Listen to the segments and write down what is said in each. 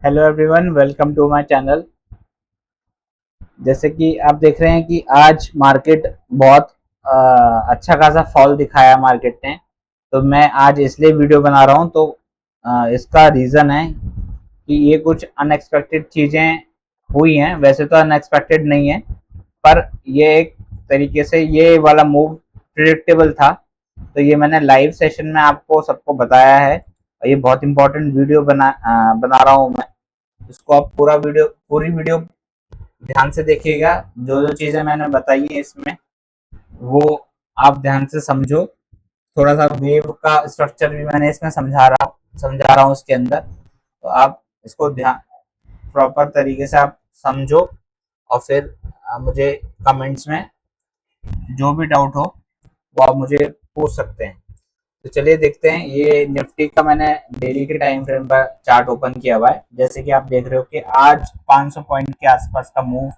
Hello everyone, welcome to my channel. जैसे कि आप देख रहे हैं कि आज मार्केट बहुत अच्छा खासा फॉल दिखाया मार्केट ने। तो मैं आज इसलिए वीडियो बना रहा हूं। तो इसका रीज़न है कि ये कुछ अनएक्सपेक्टेड चीज़ें हुई हैं। वैसे तो अनएक्सपेक्टेड नहीं है, पर ये एक तरीके से ये वाला मूव प्रिडिक्टेबल था। तो ये मैंने लाइव सेशन में आपको सबको बताया है और ये बहुत इंपॉर्टेंट वीडियो बना रहा हूँ मैं। इसको आप पूरी वीडियो ध्यान से देखिएगा। जो जो चीजें मैंने बताई है इसमें, वो आप ध्यान से समझो। थोड़ा सा वेव का स्ट्रक्चर भी मैंने इसमें समझा रहा हूँ इसके अंदर। तो आप इसको ध्यान प्रॉपर तरीके से आप समझो और फिर मुझे कमेंट्स में जो भी डाउट हो वो आप मुझे पूछ सकते हैं। तो चलिए देखते हैं। ये निफ्टी का मैंने डेली के टाइम फ्रेम पर चार्ट ओपन किया हुआ है। जैसे कि आप देख रहे हो कि आज 500 पॉइंट के आसपास का मूव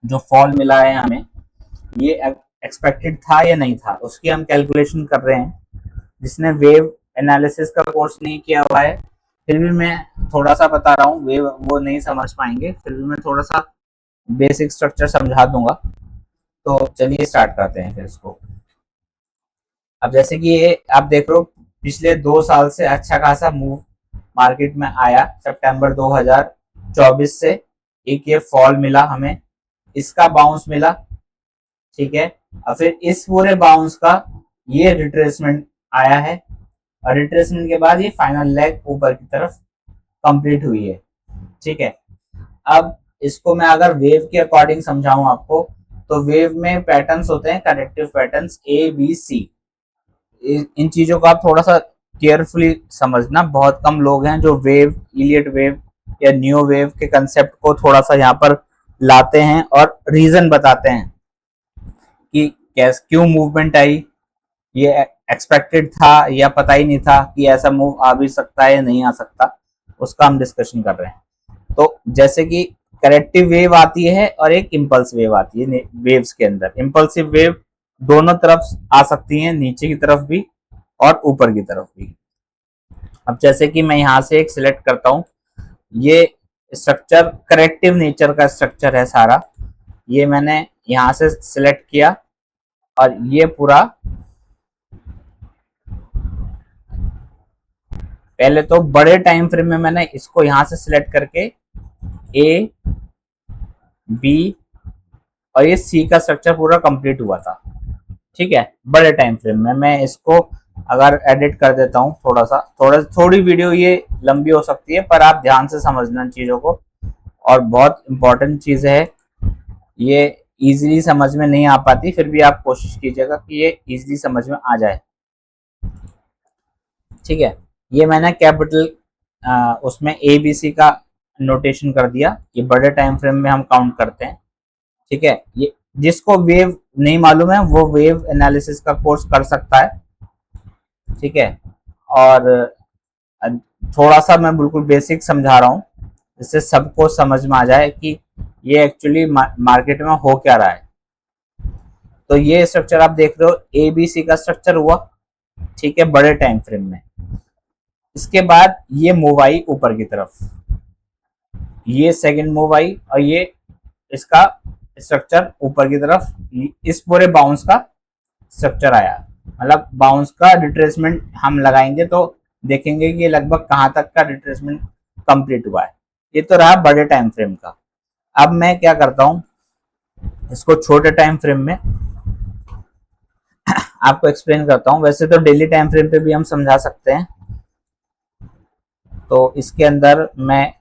जो फॉल मिला है हमें, ये एक्सपेक्टेड था या नहीं था, उसकी हम कैलकुलेशन कर रहे हैं। जिसने वेव एनालिसिस का कोर्स नहीं किया हुआ है, फिर भी मैं थोड़ा सा बता रहा हूँ। वेव वो नहीं समझ पाएंगे, फिर भी मैं थोड़ा सा बेसिक स्ट्रक्चर समझा दूंगा। तो चलिए स्टार्ट करते हैं फिर इसको। अब जैसे कि ये आप देख रहे हो, पिछले 2 साल से अच्छा खासा मूव मार्केट में आया। सितंबर 2024 से एक ये फॉल मिला हमें, इसका बाउंस मिला, ठीक है। और फिर इस पूरे बाउंस का ये रिट्रेसमेंट आया है और रिट्रेसमेंट के बाद ये फाइनल लेग ऊपर की तरफ कंप्लीट हुई है, ठीक है। अब इसको मैं अगर वेव के अकॉर्डिंग समझाऊं आपको, तो वेव में पैटर्न्स होते हैं, corrective patterns A B C। इन चीजों को आप थोड़ा सा केयरफुली समझना। बहुत कम लोग हैं जो वेव, इलियट वेव या न्यू वेव के कंसेप्ट को थोड़ा सा यहाँ पर लाते हैं और रीजन बताते हैं कि कैस क्यों मूवमेंट आई, ये एक्सपेक्टेड था या पता ही नहीं था कि ऐसा मूव आ भी सकता है या नहीं आ सकता, उसका हम डिस्कशन कर रहे हैं। तो जैसे कि करेक्टिव वेव आती है और एक इम्पल्स वेव आती है। वेव्स के अंदर इम्पल्सिव वेव दोनों तरफ आ सकती हैं, नीचे की तरफ भी और ऊपर की तरफ भी। अब जैसे कि मैं यहाँ से एक सिलेक्ट करता हूँ, ये स्ट्रक्चर करेक्टिव नेचर का स्ट्रक्चर है सारा। ये मैंने यहाँ से सिलेक्ट किया और ये पूरा, पहले तो बड़े टाइम फ्रेम में मैंने इसको यहां से सिलेक्ट करके ए बी और ये सी का स्ट्रक्चर पूरा कंप्लीट हुआ था, ठीक है। बड़े टाइम फ्रेम में मैं इसको अगर एडिट कर देता हूँ, थोड़ी वीडियो ये लंबी हो सकती है, पर आप ध्यान से समझना चीजों को। और बहुत इंपॉर्टेंट चीज है ये, इजीली समझ में नहीं आ पाती, फिर भी आप कोशिश कीजिएगा कि ये इजीली समझ में आ जाए, ठीक है। ये मैंने कैपिटल उसमें ABC का नोटेशन कर दिया। ये बड़े टाइम फ्रेम में हम काउंट करते हैं, ठीक है। ये जिसको वेव नहीं मालूम है वो वेव एनालिसिस का कोर्स कर सकता है, ठीक है। और थोड़ा सा मैं बिल्कुल बेसिक समझा रहा हूँ जिससे सबको समझ में आ जाए कि ये एक्चुअली मार्केट में हो क्या रहा है। तो ये स्ट्रक्चर आप देख रहे हो, ABC का स्ट्रक्चर हुआ, ठीक है, बड़े टाइम फ्रेम में। इसके बाद ये मूव आई ऊपर की तरफ, ये सेकंड मूव आई और ये इसका स्ट्रक्चर ऊपर की तरफ, इस पूरे बाउंस का स्ट्रक्चर आया। मतलब बाउंस का रिट्रेसमेंट हम लगाएंगे तो देखेंगे कि लगभग कहां तक का रिट्रेसमेंट कंप्लीट हुआ है। ये तो रहा बड़े टाइम फ्रेम का। अब मैं क्या करता हूं, इसको छोटे टाइम फ्रेम में आपको एक्सप्लेन करता हूं। वैसे तो डेली टाइम फ्रेम पे भी हम समझा सकते हैं। तो इसके अंदर मैं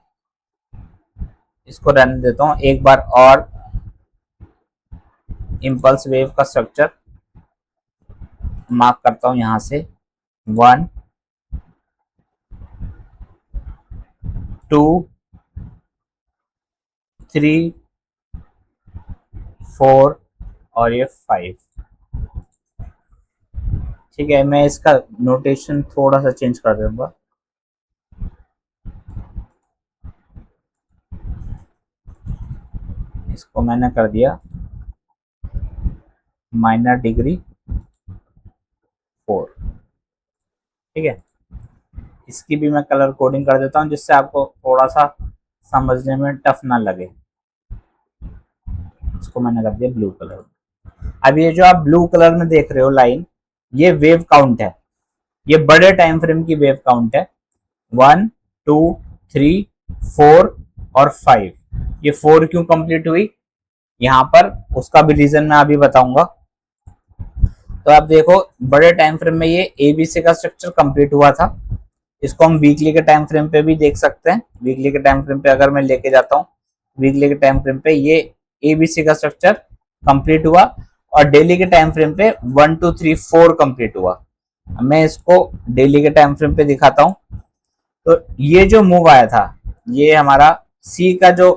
इसको रहने देता हूं एक बार और। इम्पल्स वेव का स्ट्रक्चर मार्क करता हूं यहां से, 1 2 3 4 और ये 5, ठीक है। मैं इसका नोटेशन थोड़ा सा चेंज कर दूंगा। इसको मैंने कर दिया -डिग्री 4, ठीक है। इसकी भी मैं कलर कोडिंग कर देता हूँ जिससे आपको थोड़ा सा समझने में टफ ना लगे। इसको मैंने कर दिया ब्लू कलर। अब ये जो आप ब्लू कलर में देख रहे हो लाइन, ये वेव काउंट है, ये बड़े टाइम फ्रेम की वेव काउंट है। 1 2 3 4 और 5। ये 4 क्यों कंप्लीट हुई यहाँ पर, उसका भी रीजन मैं अभी बताऊंगा। तो आप देखो बड़े टाइम फ्रेम में ये एबीसी का स्ट्रक्चर कंप्लीट हुआ था। इसको हम वीकली के टाइम फ्रेम पे भी देख सकते हैं। वीकली के टाइम फ्रेम पे अगर मैं लेके जाता हूँ, वीकली के टाइम फ्रेम पे ये एबीसी का स्ट्रक्चर कंप्लीट हुआ, और डेली के टाइम फ्रेम पे 1 2 3 4 कंप्लीट हुआ। मैं इसको डेली के टाइम फ्रेम पे दिखाता हूँ। तो ये जो मूव आया था, ये हमारा सी का जो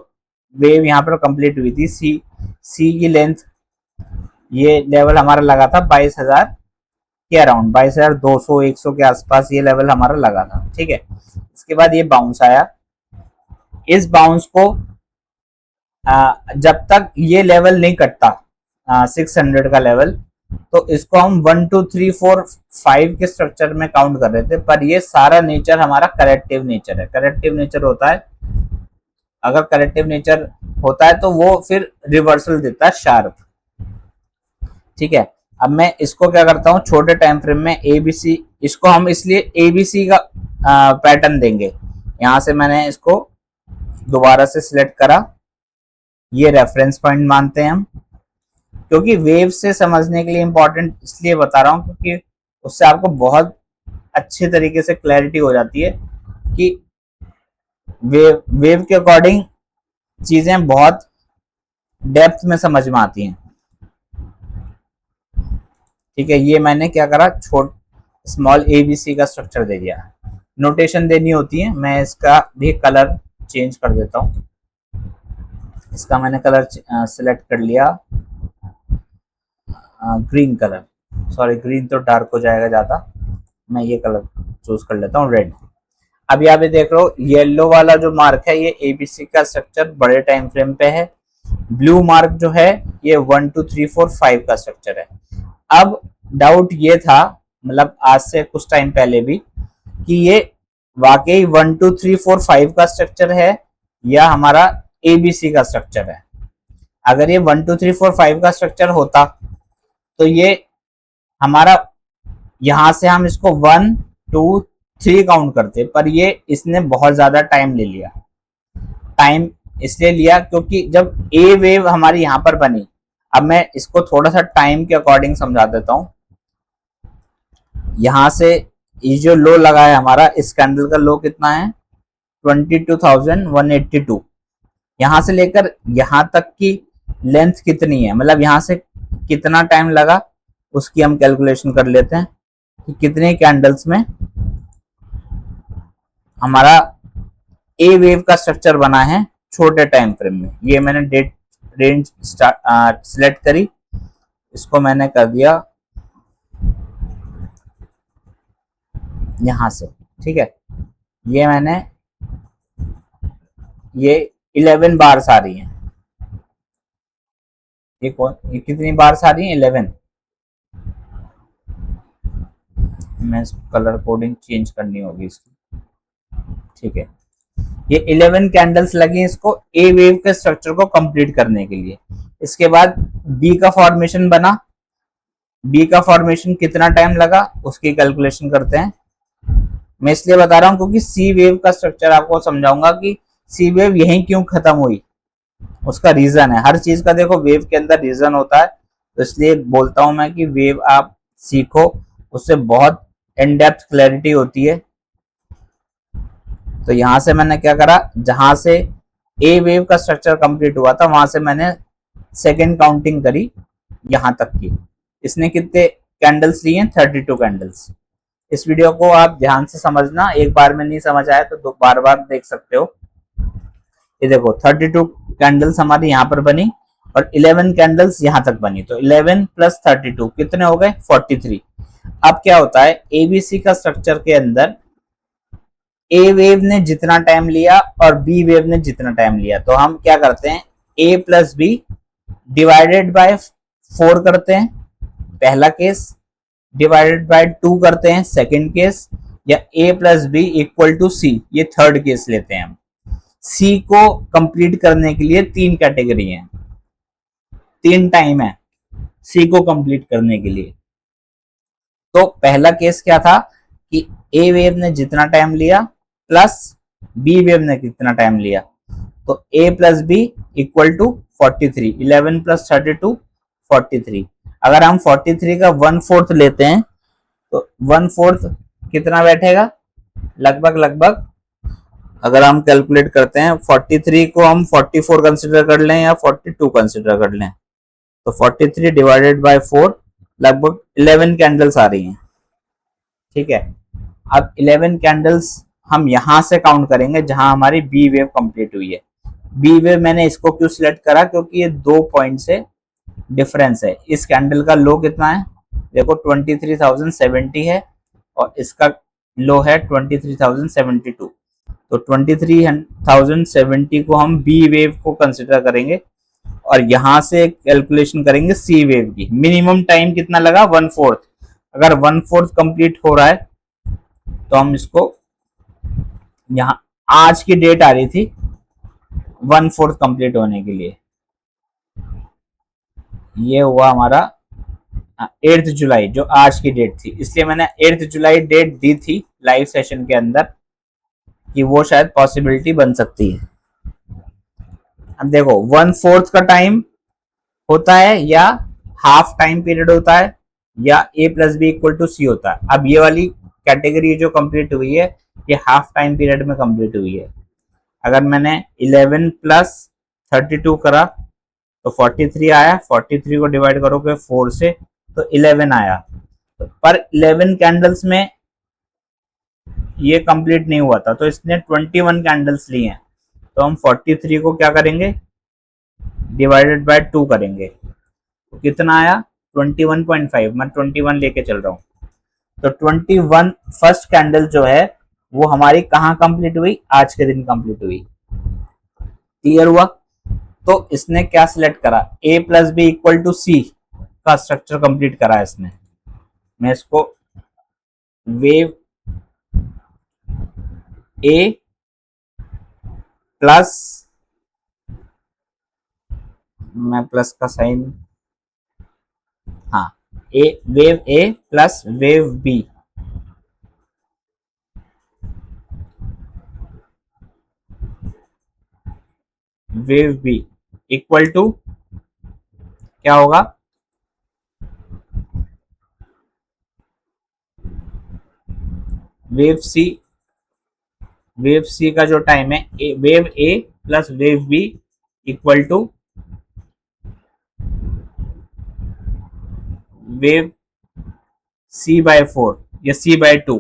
वेव यहाँ पर कंप्लीट हुई थी, सी की लेंथ, ये लेवल हमारा लगा था 22,000 के अराउंड, 22,200 100 के आसपास ये लेवल हमारा लगा था। ठीक है, इसके बाद ये बाउंस आया। इस बाउंस को जब तक ये लेवल नहीं कटता 600 का लेवल, तो इसको हम 1 2 3 4 5 के स्ट्रक्चर में काउंट कर रहे थे। पर ये सारा नेचर हमारा करेक्टिव नेचर है। करेक्टिव नेचर होता है, अगर करेक्टिव नेचर होता है तो वो फिर रिवर्सल देता है शार्प। ठीक है, अब मैं इसको क्या करता हूँ, छोटे टाइम फ्रेम में एबीसी, इसको हम इसलिए एबीसी का पैटर्न देंगे। यहां से मैंने इसको दोबारा से सिलेक्ट करा, ये रेफरेंस पॉइंट मानते हैं हम, क्योंकि वेव से समझने के लिए इंपॉर्टेंट इसलिए बता रहा हूँ क्योंकि उससे आपको बहुत अच्छे तरीके से क्लैरिटी हो जाती है कि वेव के अकॉर्डिंग चीजें बहुत डेप्थ में समझ में आती हैं। ठीक है, ये मैंने क्या करा, स्मॉल एबीसी का स्ट्रक्चर दे दिया। नोटेशन देनी होती है, मैं इसका भी कलर चेंज कर देता हूँ। इसका मैंने कलर सिलेक्ट कर लिया, ग्रीन कलर, सॉरी ग्रीन तो डार्क हो जाएगा ज्यादा, मैं ये कलर चूज कर लेता हूँ, रेड। अब यहाँ पे देख रहे हो येलो वाला जो मार्क है ये एबीसी का स्ट्रक्चर बड़े टाइम फ्रेम पे है। ब्लू मार्क जो है ये 1 2 3 4 5 का स्ट्रक्चर है। अब डाउट ये था, मतलब आज से कुछ टाइम पहले भी, कि ये वाकई 1 2 3 4 5 का स्ट्रक्चर है या हमारा एबीसी का स्ट्रक्चर है। अगर ये 1 2 3 4 5 का स्ट्रक्चर होता तो ये हमारा, यहां से हम इसको 1 2 3 काउंट करते, पर ये इसने बहुत ज्यादा टाइम ले लिया। टाइम इसलिए लिया क्योंकि जब ए वेव हमारी यहां पर बनी, अब मैं इसको थोड़ा सा टाइम के अकॉर्डिंग समझा देता हूं। यहां से ये जो लो लगा है हमारा, इस कैंडल का लो कितना है, 22,182। यहां से लेकर यहां तक की लेंथ कितनी है, मतलब यहां से कितना टाइम लगा, उसकी हम कैलकुलेशन कर लेते हैं कि कितने कैंडल्स में हमारा ए वेव का स्ट्रक्चर बना है छोटे टाइम फ्रेम में। ये मैंने डेट रेंज सिलेक्ट करी, इसको मैंने कर दिया यहां से। ठीक है, ये मैंने, ये 11 बार्स आ रही हैं। ये कितनी बार्स आ रही हैं, 11। मैं कलर कोडिंग चेंज करनी होगी इसकी। ठीक है, ये 11 कैंडल्स लगी इसको ए वेव के स्ट्रक्चर को कंप्लीट करने के लिए। इसके बाद बी का फॉर्मेशन बना, बी का फॉर्मेशन कितना टाइम लगा उसकी कैलकुलेशन करते हैं। मैं इसलिए बता रहा हूं क्योंकि सी वेव का स्ट्रक्चर आपको समझाऊंगा कि सी वेव यहीं क्यों खत्म हुई, उसका रीजन है। हर चीज का देखो वेव के अंदर रीजन होता है, तो इसलिए बोलता हूं मैं कि वेव आप सीखो, उससे बहुत इन डेप्थ क्लैरिटी होती है। तो यहां से मैंने क्या करा, जहां से ए वेव का स्ट्रक्चर कंप्लीट हुआ था वहां से मैंने सेकेंड काउंटिंग करी यहां तक की। इसने कितने कैंडल्स लिए हैं, 32 कैंडल्स। इस वीडियो को आप ध्यान से समझना, एक बार में नहीं समझ आया तो बार बार देख सकते हो। ये देखो 32 कैंडल्स हमारी यहाँ पर बनी और 11 कैंडल्स यहाँ तक बनी, तो 11 प्लस 32 कितने हो गए, 43। अब क्या होता है, एबीसी का स्ट्रक्चर के अंदर ए वेव ने जितना टाइम लिया और बी वेव ने जितना टाइम लिया, तो हम क्या करते हैं, ए प्लस बी डिवाइडेड बाय 4 करते हैं पहला केस, डिवाइडेड बाय 2 करते हैं सेकंड केस, या A plus B equal to C, ये थर्ड केस लेते हैं हम। सी को कंप्लीट करने के लिए तीन कैटेगरी है, तीन टाइम है सी को कंप्लीट करने के लिए। तो पहला केस क्या था कि ए वेव ने जितना टाइम लिया प्लस बी वेव ने कितना टाइम लिया, तो A plus B equal to 43, 11 plus 32 43। अगर हम 43 का 1/4 लेते हैं तो 1/4 कितना बैठेगा, लगभग लगभग अगर हम कैलकुलेट करते हैं 43 को हम 44 कंसिडर कर लें या 42 कंसिडर कर लें, तो 43 डिवाइडेड बाय 4 लगभग 11 कैंडल्स आ रही हैं। ठीक है, अब 11 कैंडल्स हम यहां से काउंट करेंगे जहां हमारी बी वेव कंप्लीट हुई है। बी वेव मैंने इसको क्यों सिलेक्ट करा, क्योंकि ये 2 पॉइंट से डिफरेंस है। इस कैंडल का लो कितना है, देखो 23,070 है और इसका लो है 23,072, तो 23,070 को हम बी वेव को कंसिडर करेंगे और यहां से कैलकुलेशन करेंगे सी वेव की। मिनिमम टाइम कितना लगा, 1/4। अगर 1/4 कंप्लीट हो रहा है तो हम इसको, यहां आज की डेट आ रही थी 1/4 कंप्लीट होने के लिए, ये हुआ हमारा 8 जुलाई जो आज की डेट थी, इसलिए मैंने 8 जुलाई डेट दी थी लाइव सेशन के अंदर कि वो शायद पॉसिबिलिटी बन सकती है। अब देखो 1/4 का टाइम होता है या हाफ टाइम पीरियड होता है या ए प्लस बी इक्वल टू सी होता है। अब ये वाली कैटेगरी जो कंप्लीट हुई है ये हाफ टाइम पीरियड में कंप्लीट हुई है। अगर मैंने 11 प्लस 32 करा तो 43 आया, 43 को डिवाइड करोगे 4 से तो 11 आया, तो पर 11 कैंडल्स में ये कंप्लीट नहीं हुआ था, तो इसने 21 कैंडल्स ली हैं, तो हम 43 को क्या करेंगे, डिवाइडेड बाय 2 करेंगे, तो कितना आया 21.5, मैं 21 लेके चल रहा हूँ। तो 21 फर्स्ट कैंडल जो है वो हमारी कहाँ कंप्लीट हुई, आज के दिन कंप्लीट हुई। क्लियर हुआ। तो इसने क्या सिलेक्ट करा, A plus B equal to C का स्ट्रक्चर कंप्लीट करा इसने। मैं इसको वेव ए प्लस, मैं प्लस का साइन, हाँ, A wave A plus wave B, wave B equal to क्या होगा, वेव सी, वेव सी का जो टाइम है wave A plus wave B equal to wave C by 4 या सी बाय 2।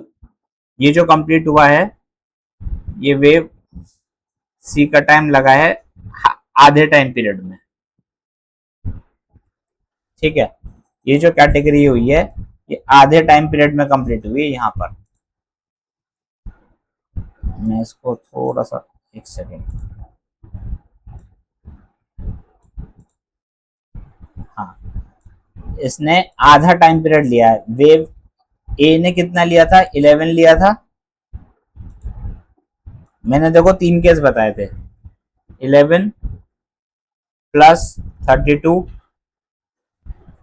ये जो कंप्लीट हुआ है ये वेव सी का टाइम लगा है आधे टाइम पीरियड में। ठीक है, ये जो कैटेगरी हुई है ये आधे टाइम पीरियड में कंप्लीट हुई है। यहाँ पर मैं इसको थोड़ा सा, एक सेकेंड, हाँ, इसने आधा टाइम पीरियड लिया है। वेव ए ने कितना लिया था, 11 लिया था। मैंने देखो 3 केस बताए थे, 11 प्लस 32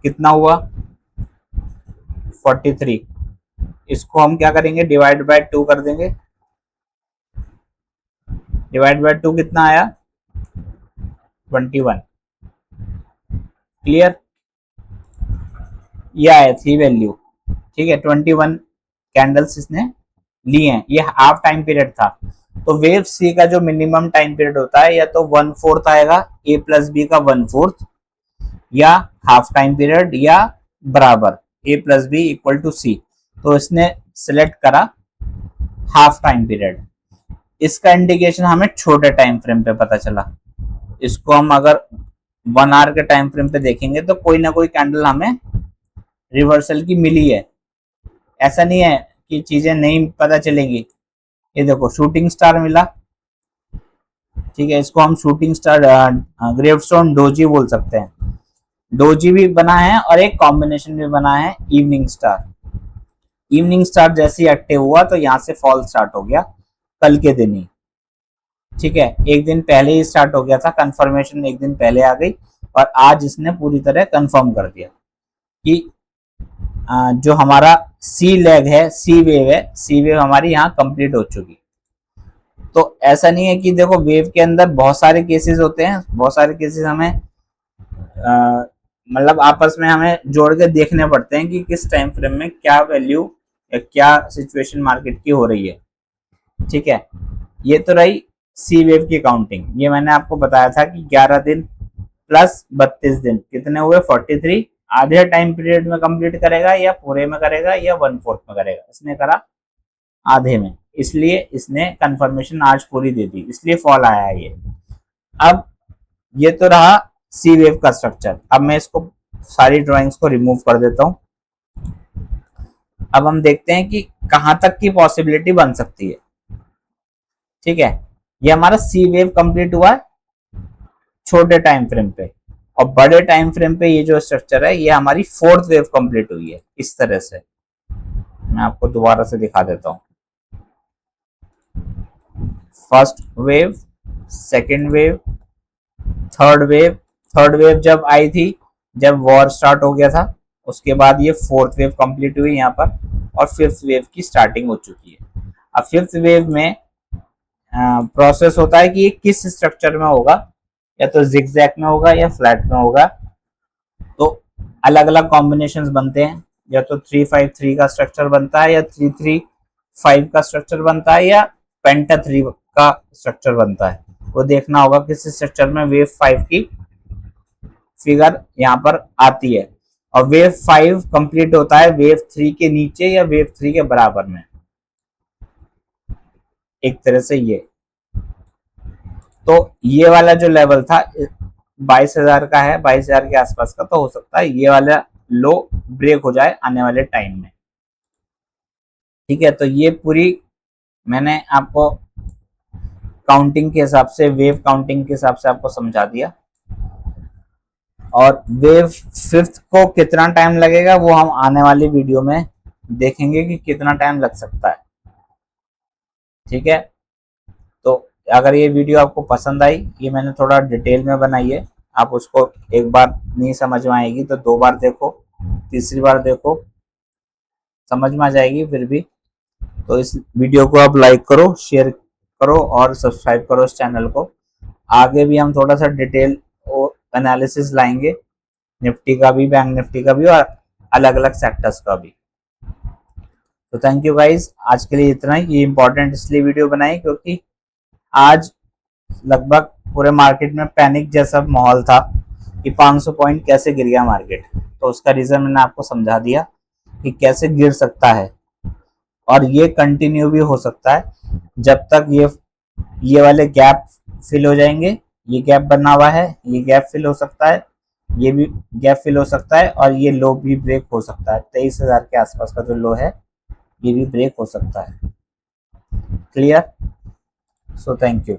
कितना हुआ 43। इसको हम क्या करेंगे, डिवाइड बाय 2 कर देंगे, डिवाइड बाय 2 कितना आया 21। क्लियर, ये आया थी वैल्यू। ठीक है, 21 कैंडल्स इसने लिए हैं, ये हाफ टाइम पीरियड था। तो वेव सी का जो मिनिमम टाइम पीरियड होता है या तो 1/4 आएगा ए प्लस बी का 1/4 या हाफ टाइम पीरियड या बराबर ए प्लस बी इक्वल टू सी। तो इसने सिलेक्ट करा हाफ टाइम पीरियड। इसका इंडिकेशन हमें छोटे टाइम फ्रेम पे पता चला। इसको हम अगर 1 आवर के टाइम फ्रेम पे देखेंगे तो कोई ना कोई कैंडल हमें रिवर्सल की मिली है। ऐसा नहीं है कि चीजें नहीं पता चलेंगी। ये देखो शूटिंग स्टार मिला, ठीक है, इसको हम शूटिंग स्टार ग्रेवस्टोन डोजी बोल सकते हैं। डोजी भी बना है और एक कॉम्बिनेशन भी बना है इवनिंग स्टार। इवनिंग स्टार जैसे ही एक्टिव हुआ तो यहाँ से फॉल स्टार्ट हो गया कल के दिन ही। ठीक है, एक दिन पहले ही स्टार्ट हो गया था, कंफर्मेशन एक दिन पहले आ गई और आज इसने पूरी तरह कंफर्म कर दिया कि जो हमारा सी लेग है, सी वेव है, सी वेव हमारी यहाँ कंप्लीट हो चुकी। तो ऐसा नहीं है कि देखो वेव के अंदर बहुत सारे केसेस होते हैं, बहुत सारे केसेस हमें मतलब आपस में हमें जोड़ के देखने पड़ते हैं कि किस टाइम फ्रेम में क्या वैल्यू या क्या सिचुएशन मार्केट की हो रही है। ठीक है, ये तो रही सी वेव की काउंटिंग। ये मैंने आपको बताया था कि 11 दिन प्लस 32 दिन कितने हुए 43। आधे टाइम पीरियड में कंप्लीट करेगा या पूरे में करेगा या 1/4 में करेगा, इसने करा आधे में, इसलिए इसने कंफर्मेशन आज पूरी दे दी, इसलिए फॉल आया है ये। अब ये तो रहा सी वेव का स्ट्रक्चर। अब मैं इसको सारी ड्राइंग्स को रिमूव कर देता हूं। अब हम देखते हैं कि कहां तक की पॉसिबिलिटी बन सकती है। ठीक है, ये हमारा सी वेव कंप्लीट हुआ है छोटे टाइम फ्रेम पे, और बड़े टाइम फ्रेम पे ये जो स्ट्रक्चर है ये हमारी फोर्थ वेव कंप्लीट हुई है। इस तरह से मैं आपको दोबारा से दिखा देता हूं। First wave, second wave, third wave. Third wave जब आई थी, जब वॉर स्टार्ट हो गया था, उसके बाद ये फोर्थ वेव कंप्लीट हुई यहाँ पर, और फिफ्थ वेव की स्टार्टिंग हो चुकी है। अब फिफ्थ वेव में प्रोसेस होता है कि ये किस स्ट्रक्चर में होगा, या तो जिगजैग में होगा या फ्लैट में होगा। तो अलग अलग कॉम्बिनेशन बनते हैं, या तो 3-5-3 का स्ट्रक्चर बनता है, या 3-3-5 का स्ट्रक्चर बनता है, या पेंटा 3 का स्ट्रक्चर बनता है। वो देखना होगा किस स्ट्रक्चर में वेव 5 की फिगर यहाँ पर आती है, और वेव 5 कंप्लीट होता है वेव 3 के नीचे या वेव 3 के बराबर में, एक तरह से ये। तो ये वाला जो लेवल था 22,000 का है, 22,000 के आसपास का, तो हो सकता है ये वाला लो ब्रेक हो जाए आने वाले टाइम में। ठीक है, तो ये पूरी मैंने आपको काउंटिंग के हिसाब से, वेव काउंटिंग के हिसाब से आपको समझा दिया। और वेव फिफ्थ को कितना टाइम लगेगा वो हम आने वाली वीडियो में देखेंगे कि कितना टाइम लग सकता है। ठीक है, तो अगर ये वीडियो आपको पसंद आई, ये मैंने थोड़ा डिटेल में बनाई है, आप उसको एक बार नहीं समझ में आएगी तो 2 बार देखो, तीसरी बार देखो, समझ में आ जाएगी फिर भी। तो इस वीडियो को आप लाइक करो, शेयर करो और सब्सक्राइब करो इस चैनल को। आगे भी हम थोड़ा सा डिटेल और एनालिसिस लाएंगे, निफ्टी का भी, बैंक निफ्टी का भी, और अलग अलग सेक्टर्स का भी। तो थैंक यू गाइज, आज के लिए इतना ही। ये इंपॉर्टेंट इसलिए वीडियो बनाई क्योंकि आज लगभग पूरे मार्केट में पैनिक जैसा माहौल था कि 500 पॉइंट कैसे गिर गया मार्केट। तो उसका रीजन मैंने आपको समझा दिया कि कैसे गिर सकता है, और ये कंटिन्यू भी हो सकता है जब तक ये वाले गैप फिल हो जाएंगे। ये गैप बना हुआ है, ये गैप फिल हो सकता है, ये भी गैप फिल हो सकता है, और ये लो भी ब्रेक हो सकता है। 23,000 के आसपास का जो लो है ये भी ब्रेक हो सकता है। क्लियर? So thank you.